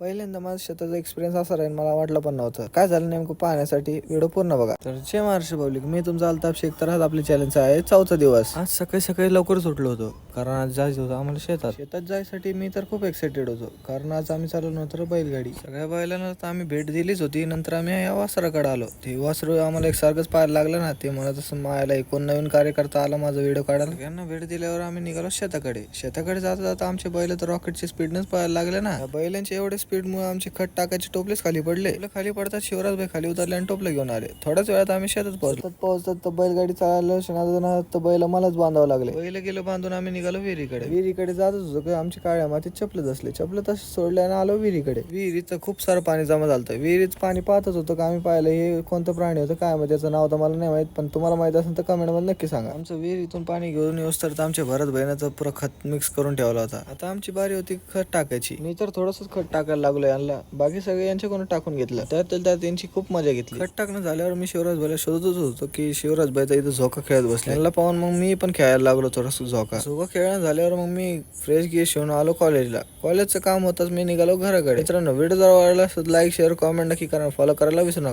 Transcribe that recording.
पहिल्यांदा माझा शेताचा एक्सपिरियन्स असा राहील मला वाटलं पण नव्हतं. काय झालं नेमकं पाहण्यासाठी व्हिडिओ पूर्ण बघा. तर जय महाराष्ट्र पब्लिक, मी तुमचा अल्ताफ शेख. तर आज आपल्या चॅलेंजचा आहे 4था दिवस. आज सकाळी सकाळी लवकर सुटलो होतो कारण आज जायचं होतं आम्हाला शेतात जायसाठी. मी तर खूप एक्साइटेड होतो कारण आज आम्ही चालवलो नव्हतं बैलगाडी. सगळ्या बैलांना तर आम्ही भेट दिलीच होती. नंतर आम्ही या वासराकडे आलो. ते वासरू आम्हाला एकसारखंच पाहायला लागलं ना. ते म्हणत असं मायाला कोण नवीन कार्यकर्ता आला माझा व्हिडिओ काढायला. सगळ्यांना भेट दिल्यावर आम्ही निघालो शेताकडे जाता जाता आमचे बैल तर रॉकेटच्या स्पीडनेच पाहायला लागले ना. बैलांच्या एवढे स्पीडमुळे आमचे खत टाकायचे टोपलेच खाली पडले. खाली पडतात शिवराज भाई खाली उतरले आणि टोपलं घेऊन आले. थोड्याच वेळात आम्ही शेतात पोहोचतात तर बैलगाडी चालवलं तर बैल मलाच बांधावं लागले. बैल गेलं बांधून आम्ही निघालो विहिरीकडे जातच होतो. आमची काळ्या मातीत चपलत असले. चपलत तसे सोडले आणि आलो विहिरीकडे. विहिरीत खूप सारं पाणी जमा झालं. विहिरीत पाणी पाहतच होतं का आम्ही पाहिलं हे कोणतं प्राणी होतं काय माहिती, त्याचं नाव तर मला नाही माहित, पण तुम्हाला माहित असेल तर कमेंट मध्ये नक्की सांगा. आमचं विहिरीतून पाणी घेऊन येऊस तर आमच्या भरत बहिणाचं पुरा खत मिक्स करून ठेवला होता. आता आमची बारी होती खत टाकायची. मी तर थोडंसंच खत टाकायला लागलो यांना. बाकी सगळे यांच्याकडून टाकून घेतलं. त्यात त्यांची खूप मजा घेतली. खत टाकणं झाल्यावर मी शिवराज भाईला शोधतच होतो की शिवराज भाईचा इथं झोका खेळत बसला. यांना पाहून मग मी पण खेळायला लागलो थोडंसं झोका खेळणं झाल्यावर मग मी फ्रेश गिश घेऊन आलो कॉलेजला. कॉलेजचं काम होताच मी निघालो घराकडे. मित्रांनो, व्हिडिओ जर आवडला लाईक शेअर कॉमेंट नक्की करा. फॉलो करायला विसरू नका.